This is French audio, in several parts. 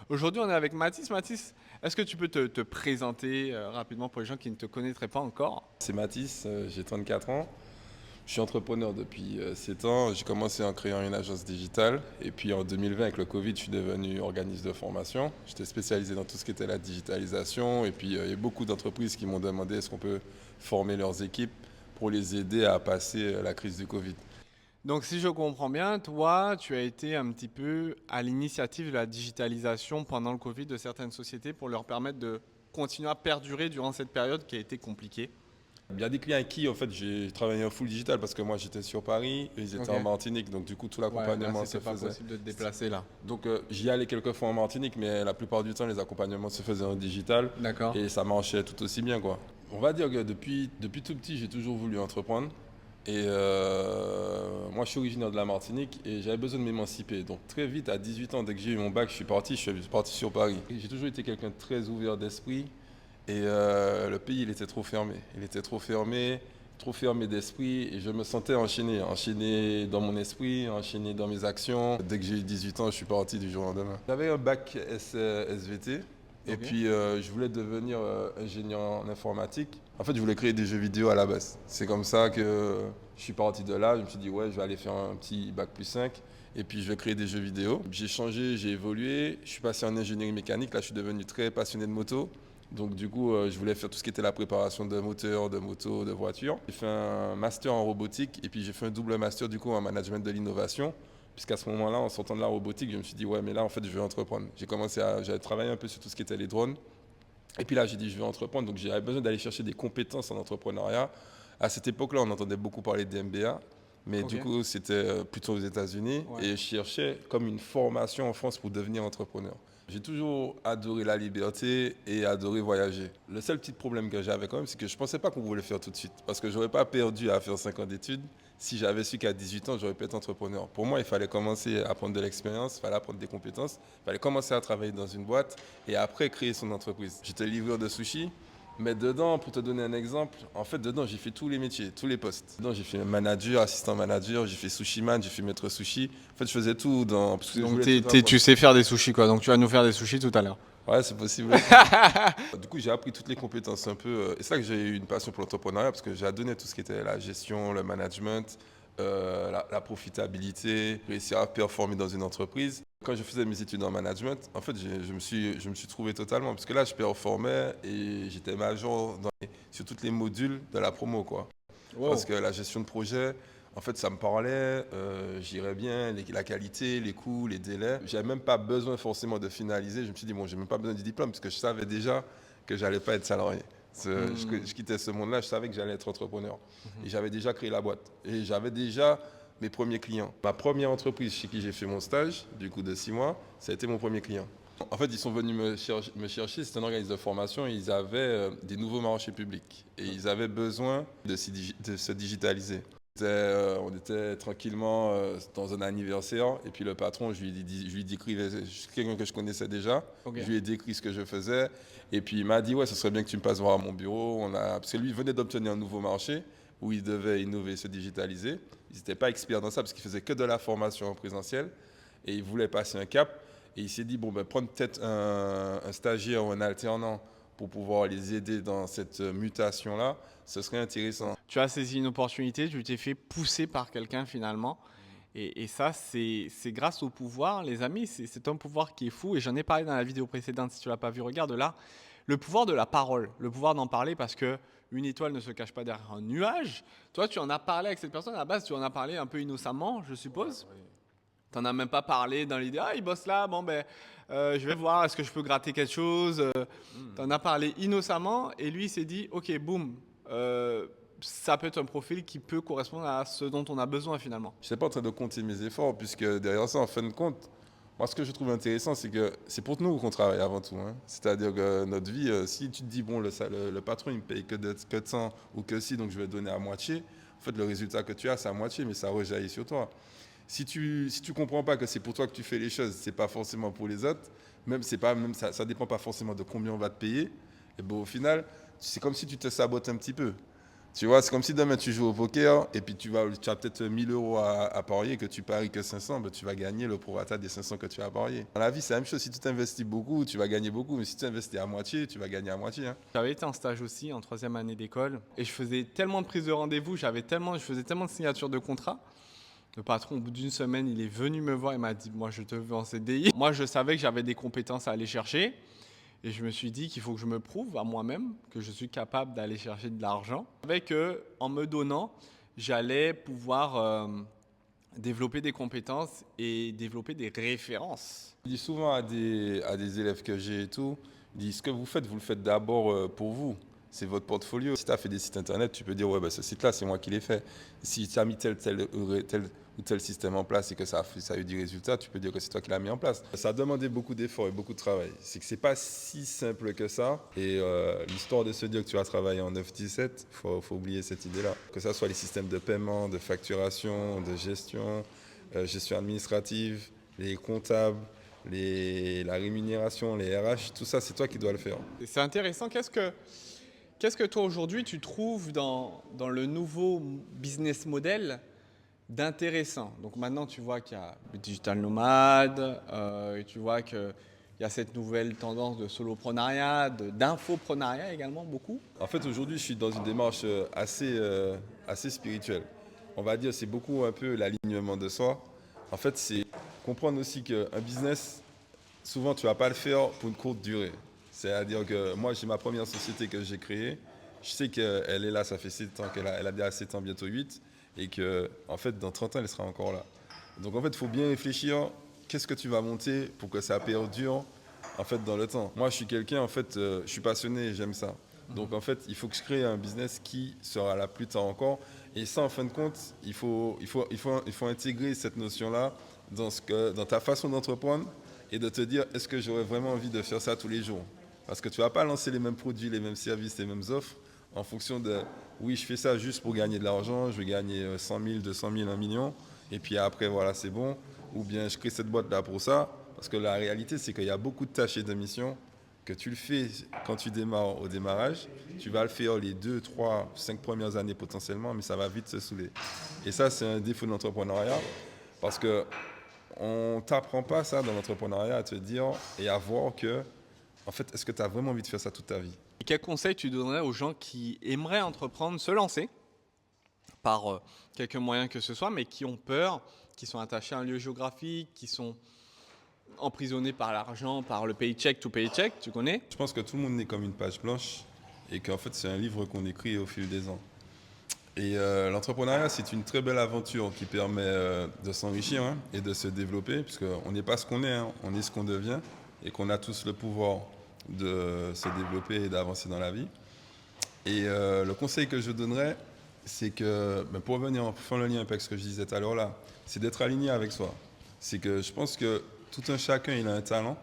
Aujourd'hui, on est avec Mathis. Mathis, est-ce que tu peux te présenter rapidement pour les gens qui ne te connaîtraient pas encore? C'est Mathis, j'ai 34 ans. Je suis entrepreneur depuis 7 ans. J'ai commencé en créant une agence digitale. Et puis en 2020, avec le Covid, je suis devenu organisme de formation. J'étais spécialisé dans tout ce qui était la digitalisation. Et puis il y a beaucoup d'entreprises qui m'ont demandé est-ce qu'on peut former leurs équipes pour les aider à passer la crise du Covid. Donc, si je comprends bien, toi, tu as été un petit peu à l'initiative de la digitalisation pendant le Covid de certaines sociétés pour leur permettre de continuer à perdurer durant cette période qui a été compliquée. Il y a des clients avec qui en fait j'ai travaillé en full digital parce que moi j'étais sur Paris, eux, ils étaient Ok. en Martinique, donc du coup tout Ouais, là, l'accompagnement se c'était pas faisait. possible de te déplacer là. Donc j'y allais quelques fois en Martinique, mais la plupart du temps les accompagnements se faisaient en digital D'accord. et ça marchait tout aussi bien quoi. On va dire que depuis tout petit j'ai toujours voulu entreprendre et moi je suis originaire de la Martinique et j'avais besoin de m'émanciper. Donc très vite à 18 ans dès que j'ai eu mon bac je suis parti sur Paris. Et j'ai toujours été quelqu'un de très ouvert d'esprit et le pays il était trop fermé. Il était trop fermé d'esprit et je me sentais enchaîné dans mon esprit, enchaîné dans mes actions. Dès que j'ai eu 18 ans, je suis parti du jour au lendemain. J'avais un bac SVT et Ok. puis je voulais devenir ingénieur en informatique. En fait, je voulais créer des jeux vidéo à la base. C'est comme ça que je suis parti de là. Je me suis dit, ouais, je vais aller faire un petit bac plus 5 et puis je vais créer des jeux vidéo. J'ai changé, j'ai évolué. Je suis passé en ingénierie mécanique. Là, je suis devenu très passionné de moto. Donc du coup, je voulais faire tout ce qui était la préparation de moteurs, de motos, de voitures. J'ai fait un master en robotique et puis j'ai fait un double master du coup en management de l'innovation. Puisqu'à ce moment-là, en sortant de la robotique, je me suis dit, ouais, mais là, en fait, je vais entreprendre. J'avais travaillé un peu sur tout ce qui était les drones. Et puis là, j'ai dit, je vais entreprendre. Donc j'avais besoin d'aller chercher des compétences en entrepreneuriat. À cette époque-là, on entendait beaucoup parler de MBA. Mais Ok. du coup, c'était plutôt aux États-Unis. Ouais. Et je cherchais comme une formation en France pour devenir entrepreneur. J'ai toujours adoré la liberté et adoré voyager. Le seul petit problème que j'avais quand même, c'est que je ne pensais pas qu'on voulait faire tout de suite. Parce que je n'aurais pas perdu à faire 5 ans d'études. Si j'avais su qu'à 18 ans, j'aurais pu être entrepreneur. Pour moi, il fallait commencer à prendre de l'expérience, il fallait apprendre des compétences, il fallait commencer à travailler dans une boîte et après créer son entreprise. J'étais livreur de sushi, mais dedans, pour te donner un exemple, en fait, dedans, j'ai fait tous les métiers, tous les postes. Dedans, j'ai fait manager, assistant manager, j'ai fait sushi man, j'ai fait maître sushi. En fait, je faisais tout parce que je Donc, voulais tout apprendre. tu sais faire des sushis quoi. Donc, tu vas nous faire des sushis tout à l'heure. Ouais, c'est possible aussi. Du coup, j'ai appris toutes les compétences un peu. Et c'est là que j'ai eu une passion pour l'entrepreneuriat parce que j'ai adonné tout ce qui était la gestion, le management, la profitabilité, réussir à performer dans une entreprise. Quand je faisais mes études en management, en fait, je me suis trouvé totalement parce que là, je performais et j'étais major sur tous les modules de la promo, quoi. Parce Wow. que la gestion de projet, en fait, ça me parlait, j'irais bien, la qualité, les coûts, les délais. J'avais même pas besoin forcément de finaliser. Je me suis dit, bon, j'ai même pas besoin du diplôme parce que je savais déjà que j'allais pas être salarié. Je quittais ce monde-là, je savais que j'allais être entrepreneur. Et j'avais déjà créé la boîte. Et j'avais déjà mes premiers clients. Ma première entreprise chez qui j'ai fait mon stage, du coup de 6 mois, ça a été mon premier client. En fait, ils sont venus me chercher, c'était un organisme de formation, et ils avaient des nouveaux marchés publics et ils avaient besoin de se digitaliser. On était tranquillement dans un anniversaire et puis le patron, je lui décrivais, c'est quelqu'un que je connaissais déjà, Ok. je lui ai décrit ce que je faisais et puis il m'a dit ouais, ce serait bien que tu me passes voir à mon bureau. Parce que lui il venait d'obtenir un nouveau marché où il devait innover, se digitaliser. Ils n'étaient pas experts dans ça parce qu'ils faisaient que de la formation en présentiel et ils voulaient passer un cap. Et il s'est dit, bon, ben, prendre peut-être un stagiaire ou un alternant pour pouvoir les aider dans cette mutation-là, ce serait intéressant. Tu as saisi une opportunité, tu t'es fait pousser par quelqu'un finalement. Et ça, c'est grâce au pouvoir, les amis. C'est un pouvoir qui est fou. Et j'en ai parlé dans la vidéo précédente. Si tu l'as pas vu, regarde là. Le pouvoir de la parole, le pouvoir d'en parler parce que une étoile ne se cache pas derrière un nuage. Toi, tu en as parlé avec cette personne. À la base, tu en as parlé un peu innocemment, je suppose. Tu n'en as même pas parlé dans l'idée, ah, il bosse là, bon, ben, je vais voir, est-ce que je peux gratter quelque chose. Tu en as parlé innocemment et lui, il s'est dit, ok, boum, ça peut être un profil qui peut correspondre à ce dont on a besoin finalement. Je n'étais pas en train de compter mes efforts, puisque derrière ça, en fin de compte, moi, ce que je trouve intéressant, c'est que c'est pour nous qu'on travaille avant tout, hein. C'est-à-dire que notre vie, si tu te dis, bon, le patron, il me paye que de 100 ou que si, donc je vais donner à moitié, en fait, le résultat que tu as, c'est à moitié, mais ça rejaillit sur toi. Si tu comprends pas que c'est pour toi que tu fais les choses, c'est pas forcément pour les autres, même ça dépend pas forcément de combien on va te payer, et bon, au final, c'est comme si tu te sabotes un petit peu. Tu vois, c'est comme si demain tu joues au poker et puis tu as peut-être 1000 euros à parier, que tu paries que 500, ben, tu vas gagner le prorata des 500 que tu as parié. Dans la vie, c'est la même chose. Si tu t'investis beaucoup, tu vas gagner beaucoup. Mais si tu investis à moitié, tu vas gagner à moitié. Hein. J'avais été en stage aussi en troisième année d'école et je faisais tellement de prises de rendez-vous, je faisais tellement de signatures de contrats. Le patron, au bout d'une semaine, il est venu me voir et m'a dit, moi je te veux en CDI. Moi je savais que j'avais des compétences à aller chercher et je me suis dit qu'il faut que je me prouve à moi-même que je suis capable d'aller chercher de l'argent. Je savais qu'en me donnant, j'allais pouvoir développer des compétences et développer des références. Je dis souvent à des élèves que j'ai et tout, je dis ce que vous le faites d'abord pour vous. C'est votre portfolio. Si tu as fait des sites internet, tu peux dire ouais, bah, ce site-là, c'est moi qui l'ai fait. Si tu as mis tel ou tel système en place et que ça a eu du résultat, tu peux dire que c'est toi qui l'as mis en place. Ça a demandé beaucoup d'efforts et beaucoup de travail. C'est que c'est pas si simple que ça. Et l'histoire de se dire que tu as travaillé en 9-17, faut oublier cette idée-là. Que ce soit les systèmes de paiement, de facturation, de gestion, gestion administrative, les comptables, la rémunération, les RH, tout ça, c'est toi qui dois le faire. Et c'est intéressant. Qu'est-ce que toi aujourd'hui tu trouves dans le nouveau business model d'intéressant? Donc maintenant tu vois qu'il y a le digital nomade, tu vois qu'il y a cette nouvelle tendance de soloprenariat, d'infoprenariat également beaucoup. En fait, aujourd'hui, je suis dans une démarche assez spirituelle. On va dire, c'est beaucoup un peu l'alignement de soi. En fait, c'est comprendre aussi qu'un business, souvent, tu ne vas pas le faire pour une courte durée. C'est-à-dire que moi, j'ai ma première société que j'ai créée. Je sais qu'elle est là, ça fait 7 ans, elle a déjà 7 ans, bientôt 8. Et que, en fait, dans 30 ans, elle sera encore là. Donc, en fait, il faut bien réfléchir. Qu'est-ce que tu vas monter pour que ça perdure en fait, dans le temps? Moi, je suis quelqu'un, en fait, je suis passionné et j'aime ça. Donc, en fait, il faut que je crée un business qui sera là plus tard encore. Et ça, en fin de compte, il faut intégrer cette notion-là dans ta façon d'entreprendre et de te dire, est-ce que j'aurais vraiment envie de faire ça tous les jours? Parce que tu ne vas pas lancer les mêmes produits, les mêmes services, les mêmes offres en fonction de, oui, je fais ça juste pour gagner de l'argent, je vais gagner 100 000, 200 000, 1 million, et puis après, voilà, c'est bon. Ou bien je crée cette boîte-là pour ça. Parce que la réalité, c'est qu'il y a beaucoup de tâches et de missions que tu le fais quand tu démarres au démarrage. Tu vas le faire les 2, 3, 5 premières années potentiellement, mais ça va vite se saouler. Et ça, c'est un défaut de l'entrepreneuriat. Parce que on ne t'apprend pas ça dans l'entrepreneuriat, à te dire et à voir que, en fait, est-ce que tu as vraiment envie de faire ça toute ta vie? Et quel conseil tu donnerais aux gens qui aimeraient entreprendre, se lancer par quelque moyen que ce soit, mais qui ont peur, qui sont attachés à un lieu géographique, qui sont emprisonnés par l'argent, par le paycheck to paycheck, tu connais? Je pense que tout le monde est comme une page blanche et qu'en fait, c'est un livre qu'on écrit au fil des ans. Et l'entrepreneuriat, c'est une très belle aventure qui permet de s'enrichir hein, et de se développer, puisqu'on n'est pas ce qu'on est, hein, on est ce qu'on devient, et qu'on a tous le pouvoir de se développer et d'avancer dans la vie. Et le conseil que je donnerais, c'est que, ben, pour faire le lien avec ce que je disais tout à l'heure là, c'est d'être aligné avec soi. C'est que je pense que tout un chacun, il a un talent,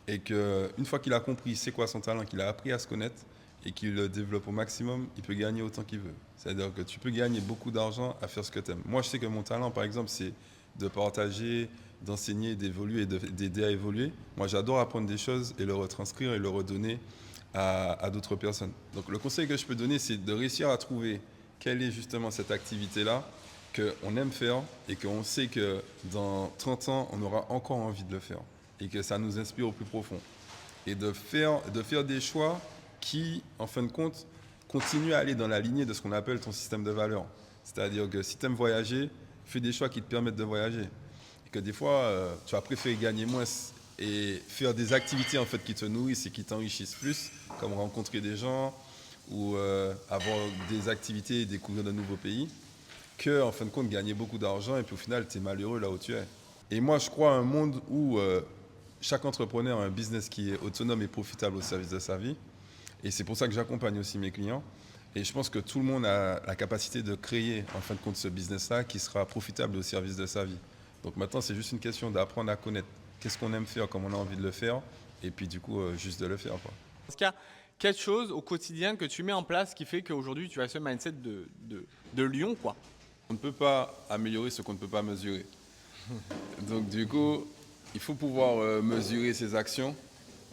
et qu'une fois qu'il a compris c'est quoi son talent, qu'il a appris à se connaître, et qu'il le développe au maximum, il peut gagner autant qu'il veut. C'est-à-dire que tu peux gagner beaucoup d'argent à faire ce que tu aimes. Moi, je sais que mon talent, par exemple, c'est de partager, d'enseigner, d'évoluer, d'aider à évoluer. Moi, j'adore apprendre des choses et le retranscrire et le redonner à d'autres personnes. Donc, le conseil que je peux donner, c'est de réussir à trouver quelle est justement cette activité-là qu'on aime faire et qu'on sait que dans 30 ans, on aura encore envie de le faire et que ça nous inspire au plus profond. Et de faire des choix qui, en fin de compte, continue à aller dans la lignée de ce qu'on appelle ton système de valeurs. C'est-à-dire que si tu aimes voyager, fais des choix qui te permettent de voyager. Et que des fois, tu vas préférer gagner moins et faire des activités en fait, qui te nourrissent et qui t'enrichissent plus, comme rencontrer des gens ou avoir des activités et découvrir de nouveaux pays, que, en fin de compte, gagner beaucoup d'argent et puis au final, tu es malheureux là où tu es. Et moi, je crois à un monde où chaque entrepreneur a un business qui est autonome et profitable au service de sa vie. Et c'est pour ça que j'accompagne aussi mes clients. Et je pense que tout le monde a la capacité de créer, en fin de compte, ce business-là qui sera profitable au service de sa vie. Donc maintenant, c'est juste une question d'apprendre à connaître qu'est-ce qu'on aime faire, comme on a envie de le faire, et puis du coup, juste de le faire, quoi. Est-ce qu'il y a quelque chose au quotidien que tu mets en place qui fait qu'aujourd'hui, tu as ce mindset de lion, quoi? On ne peut pas améliorer ce qu'on ne peut pas mesurer. Donc du coup, il faut pouvoir mesurer ses actions,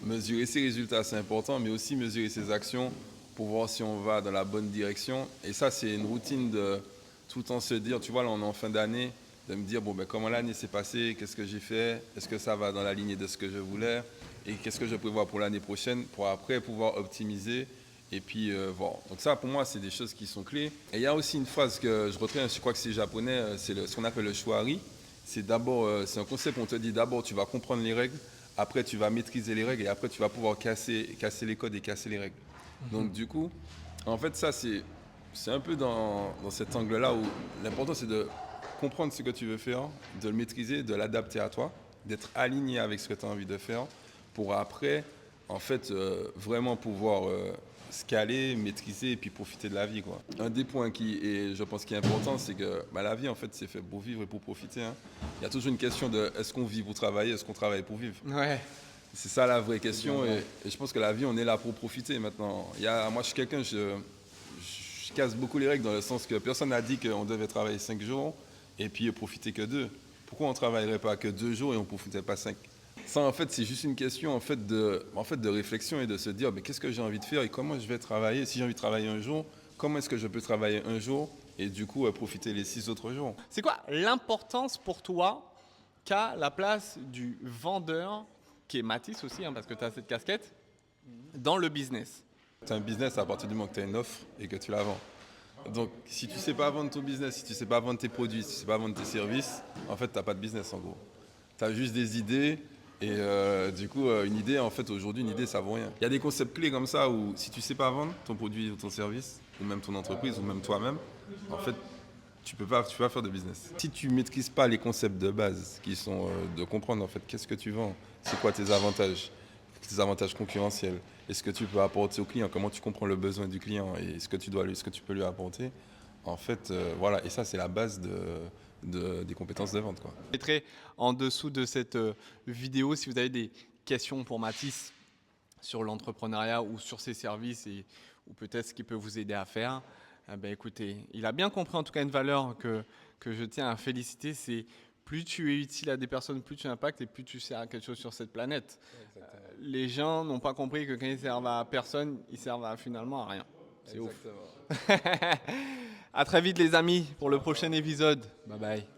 mesurer ses résultats, c'est important, mais aussi mesurer ses actions pour voir si on va dans la bonne direction. Et ça, c'est une routine de tout le temps se dire, tu vois, là, on est en fin d'année, de me dire, bon, ben, comment l'année s'est passée, qu'est-ce que j'ai fait, est-ce que ça va dans la lignée de ce que je voulais, et qu'est-ce que je prévois pour l'année prochaine, pour après pouvoir optimiser et puis voir. Donc ça, pour moi, c'est des choses qui sont clés. Et il y a aussi une phrase que je retiens, je crois que c'est japonais, c'est ce qu'on appelle le shuari. C'est d'abord, c'est un concept où on te dit d'abord, tu vas comprendre les règles, après, tu vas maîtriser les règles, et après, tu vas pouvoir casser les codes et casser les règles. Donc du coup, en fait, ça, c'est un peu dans cet angle-là où l'important, c'est de comprendre ce que tu veux faire, de le maîtriser, de l'adapter à toi, d'être aligné avec ce que tu as envie de faire pour après, en fait, vraiment pouvoir se caler, maîtriser et puis profiter de la vie, quoi. Un des points je pense, qui est important, c'est que la vie, en fait, c'est fait pour vivre et pour profiter, hein. Il y a toujours une question de est-ce qu'on vit pour travailler, est-ce qu'on travaille pour vivre? Ouais. C'est ça la vraie question et je pense que la vie, on est là pour profiter maintenant. Moi, je suis quelqu'un, je casse beaucoup les règles dans le sens que personne n'a dit qu'on devait travailler 5 jours et puis profiter que 2. Pourquoi on ne travaillerait pas que 2 jours et on ne profitait pas 5? Ça, en fait, c'est juste une question de réflexion et de se dire mais qu'est-ce que j'ai envie de faire et comment je vais travailler. Si j'ai envie de travailler un jour, comment est-ce que je peux travailler un jour et du coup profiter les 6 autres jours? C'est quoi l'importance pour toi qu'a la place du vendeur, qui est Mathis aussi, hein, parce que tu as cette casquette, dans le business? C'est un business à partir du moment que tu as une offre et que tu la vends. Donc, si tu ne sais pas vendre ton business, si tu ne sais pas vendre tes produits, si tu ne sais pas vendre tes services, en fait, tu n'as pas de business en gros. Tu as juste des idées et du coup, une idée, en fait, aujourd'hui, une idée, ça vaut rien. Il y a des concepts clés comme ça où si tu ne sais pas vendre ton produit ou ton service, ou même ton entreprise, ou même toi-même, en fait, tu peux pas faire de business. Si tu ne maîtrises pas les concepts de base qui sont de comprendre en fait qu'est-ce que tu vends, c'est quoi tes avantages concurrentiels, et ce que tu peux apporter au client, comment tu comprends le besoin du client et ce que tu peux lui apporter, en fait, voilà, et ça c'est la base des compétences de vente, quoi. Je mettrai en dessous de cette vidéo si vous avez des questions pour Mathis sur l'entrepreneuriat ou sur ses services ou peut-être ce qu'il peut vous aider à faire. Écoutez, il a bien compris en tout cas une valeur que je tiens à féliciter, c'est plus tu es utile à des personnes, plus tu impactes et plus tu sers à quelque chose sur cette planète. Les gens n'ont pas compris que quand ils servent à personne, ils servent finalement à rien. C'est ouf. À très vite les amis pour le prochain épisode. Bye bye.